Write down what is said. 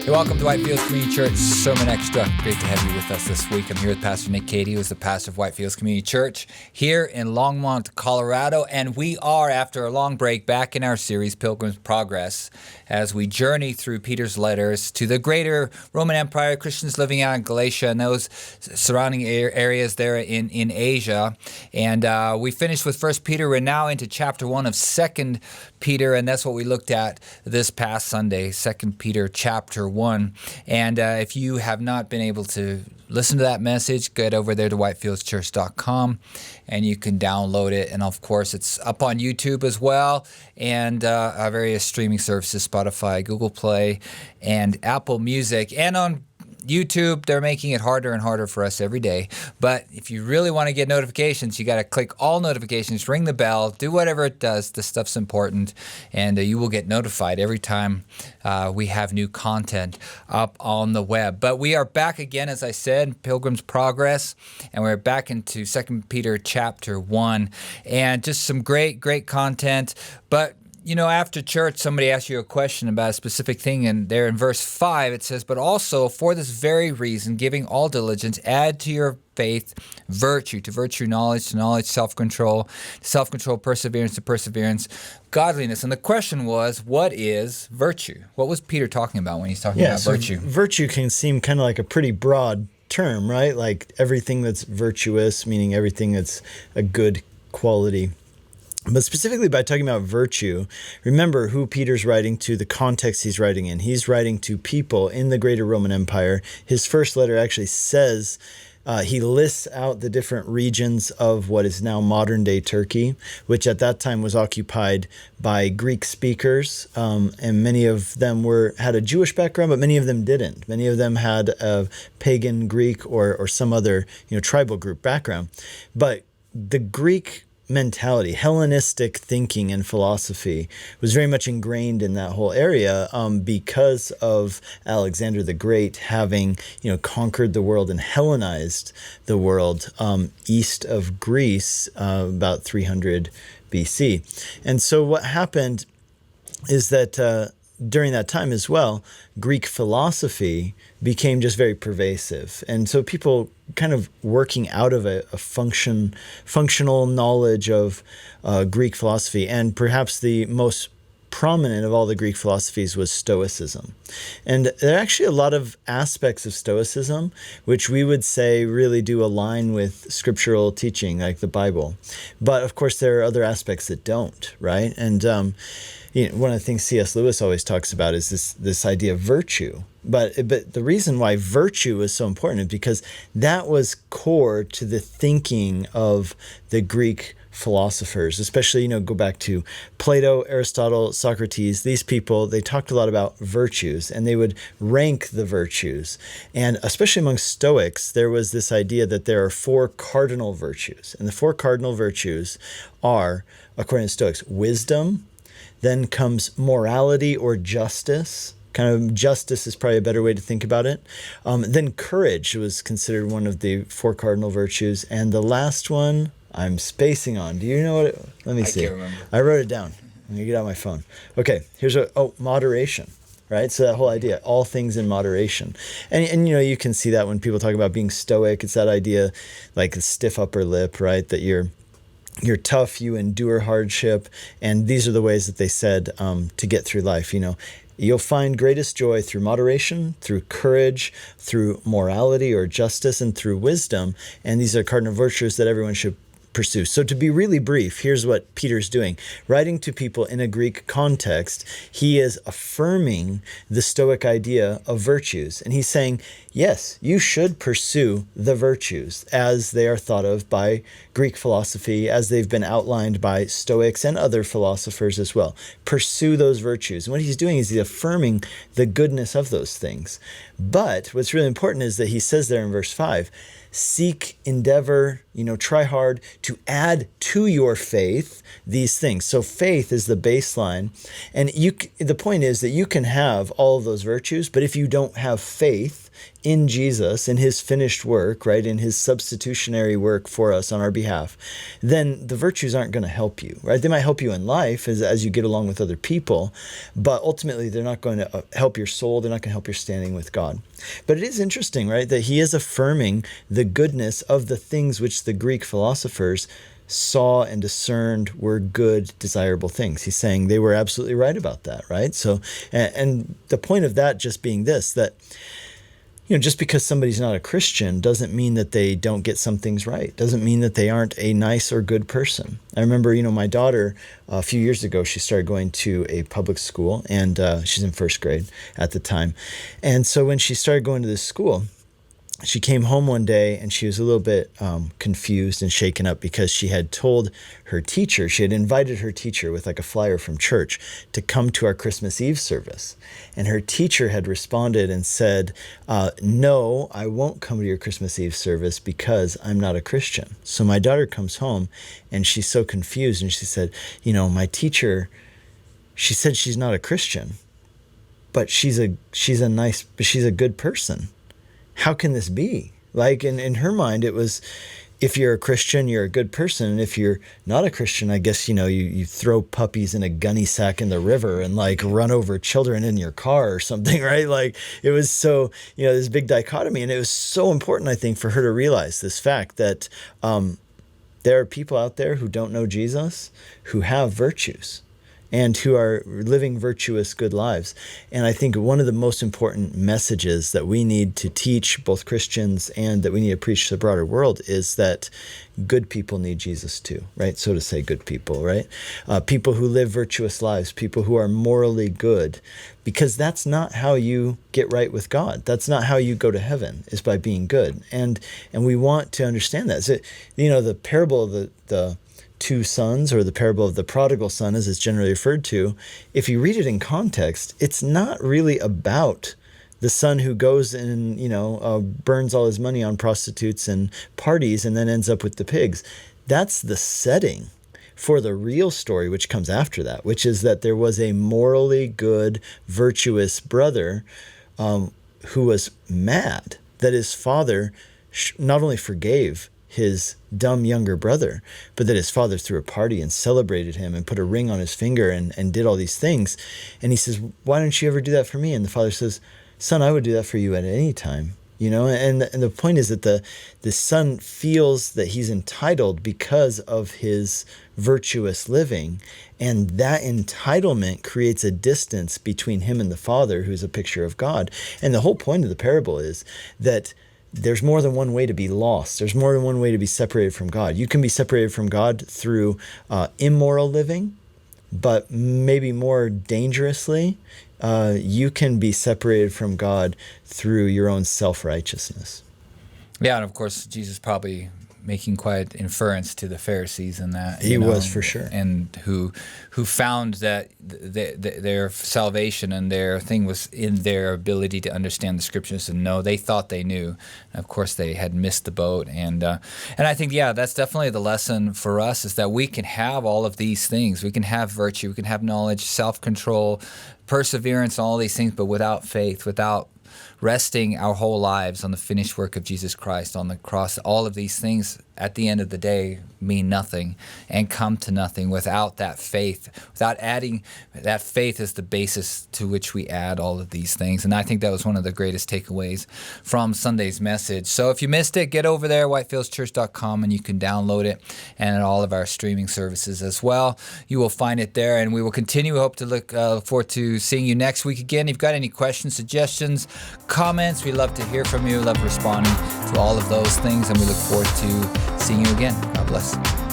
Hey, welcome to Whitefields Community Church Sermon Extra. Great to have you with us this week. I'm here with Pastor Nick Cady, who's the pastor of Whitefields Community Church here in Longmont, Colorado. And we are, after a long break, back in our series, Pilgrim's Progress, as we journey through Peter's letters to the greater Roman Empire, Christians living out in Galatia and those surrounding areas there in Asia. And we finished with 1 Peter. We're now into chapter 1 of 2 Peter, and that's what we looked at this past Sunday, 2 Peter chapter 1. And if you have not been able to listen to that message, get over there to whitefieldschurch.com and you can download it. And of course, it's up on YouTube as well, and our various streaming services, Spotify, Google Play, and Apple Music. And on YouTube, they're making it harder and harder for us every day. But if you really want to get notifications, you got to click all notifications, ring the bell, do whatever it does. This stuff's important, and you will get notified every time we have new content up on the web. But we are back again, as I said, Pilgrim's Progress, and we're back into 2 Peter chapter 1, and just some great content. But you know, after church, somebody asks you a question about a specific thing, and there in verse 5, it says, "But also for this very reason, giving all diligence, add to your faith virtue, to virtue knowledge, to knowledge self-control, to self-control perseverance, to perseverance godliness." And the question was, what is virtue? What was Peter talking about when he's talking about virtue? Virtue can seem kind of like a pretty broad term, right? Like everything that's virtuous, meaning everything that's a good quality. But specifically by talking about virtue, remember who Peter's writing to, the context he's writing in. He's writing to people in the greater Roman Empire. His first letter actually says, he lists out the different regions of what is now modern-day Turkey, which at that time was occupied by Greek speakers, and many of them had a Jewish background, but many of them didn't. Many of them had a pagan Greek or some other tribal group background. But the Greek mentality, Hellenistic thinking and philosophy was very much ingrained in that whole area because of Alexander the Great having, conquered the world and Hellenized the world east of Greece about 300 BC. And so what happened is that during that time as well, Greek philosophy became just very pervasive. And so people kind of working out of a functional knowledge of Greek philosophy, and perhaps the most prominent of all the Greek philosophies was Stoicism. And there are actually a lot of aspects of Stoicism which we would say really do align with scriptural teaching, like the Bible. But of course, there are other aspects that don't, right? And one of the things C.S. Lewis always talks about is this idea of virtue. But the reason why virtue is so important is because that was core to the thinking of the Greek philosophers, especially, go back to Plato, Aristotle, Socrates. These people, they talked a lot about virtues, and they would rank the virtues. And especially among Stoics, there was this idea that there are 4 cardinal virtues. And the 4 cardinal virtues are, according to Stoics, wisdom. Then comes morality or justice. Kind of justice is probably a better way to think about it. Then courage was considered one of the 4 cardinal virtues. And the last one, I'm spacing on. Do you know what let me see. I can't remember. I wrote it down. Let me get out my phone. Okay, here's moderation. Right? So that whole idea, all things in moderation. And you can see that when people talk about being stoic, it's that idea like a stiff upper lip, right? That you're tough, you endure hardship, and these are the ways that they said to get through life. You'll find greatest joy through moderation, through courage, through morality or justice, and through wisdom. And these are cardinal virtues that everyone should pursue. So to be really brief, here's what Peter's doing. Writing to people in a Greek context, he is affirming the Stoic idea of virtues. And he's saying, yes, you should pursue the virtues as they are thought of by Greek philosophy, as they've been outlined by Stoics and other philosophers as well. Pursue those virtues. And what he's doing is he's affirming the goodness of those things. But what's really important is that he says there in verse 5, seek, endeavor, try hard to add to your faith these things. So faith is the baseline. And the point is that you can have all of those virtues, but if you don't have faith in Jesus, in his finished work, right, in his substitutionary work for us on our behalf, then the virtues aren't going to help you, right? They might help you in life as you get along with other people, but ultimately they're not going to help your soul. They're not going to help your standing with God. But it is interesting, right, that he is affirming the goodness of the things which the Greek philosophers saw and discerned were good, desirable things. He's saying they were absolutely right about that, right? So, and the point of that just being this, that just because somebody's not a Christian doesn't mean that they don't get some things right. Doesn't mean that they aren't a nice or good person. I remember, my daughter, a few years ago, she started going to a public school, and she's in first grade at the time. And so when she started going to this school, she came home one day and she was a little bit confused and shaken up because she had told her teacher, she had invited her teacher with like a flyer from church to come to our Christmas Eve service. And her teacher had responded and said, no, I won't come to your Christmas Eve service because I'm not a Christian. So my daughter comes home and she's so confused, and she said, my teacher, she said she's not a Christian, but she's a good person. How can this be? Like in her mind, it was, if you're a Christian, you're a good person. And if you're not a Christian, I guess, you throw puppies in a gunny sack in the river and like run over children in your car or something, right? Like it was so, this big dichotomy. And it was so important, I think, for her to realize this fact that there are people out there who don't know Jesus, who have virtues, and who are living virtuous, good lives. And I think one of the most important messages that we need to teach both Christians and that we need to preach to the broader world is that good people need Jesus too, right? So to say, good people, right? People who live virtuous lives, people who are morally good, because that's not how you get right with God. That's not how you go to heaven, is by being good. And we want to understand that. So, the parable of the two sons, or the parable of the prodigal son, as it's generally referred to, if you read it in context, it's not really about the son who goes and, burns all his money on prostitutes and parties and then ends up with the pigs. That's the setting for the real story, which comes after that, which is that there was a morally good, virtuous brother who was mad that his father not only forgave his dumb younger brother, but that his father threw a party and celebrated him and put a ring on his finger and did all these things. And he says, why don't you ever do that for me? And the father says, son, I would do that for you at any time. And the point is that the son feels that he's entitled because of his virtuous living. And that entitlement creates a distance between him and the father, who's a picture of God. And the whole point of the parable is that there's more than one way to be lost. There's more than one way to be separated from God. You can be separated from God through immoral living, but maybe more dangerously, you can be separated from God through your own self-righteousness. Yeah, and of course, Jesus probably making quite inference to the Pharisees in that. He was, for sure. And who found that their salvation and their thing was in their ability to understand the scriptures and know. They thought they knew. And of course, they had missed the boat. And I think, that's definitely the lesson for us, is that we can have all of these things. We can have virtue, we can have knowledge, self-control, perseverance, all these things, but without faith, without resting our whole lives on the finished work of Jesus Christ on the cross, all of these things at the end of the day mean nothing and come to nothing without that faith, without adding that faith as the basis to which we add all of these things. And I think that was one of the greatest takeaways from Sunday's message. So if you missed it, get over there, whitefieldschurch.com, and you can download it, and all of our streaming services as well. You will find it there, and we will continue. We hope to look forward to seeing you next week again. If you've got any questions, suggestions, comments, we'd love to hear from you. We love responding to all of those things, and we look forward to seeing you again. God bless.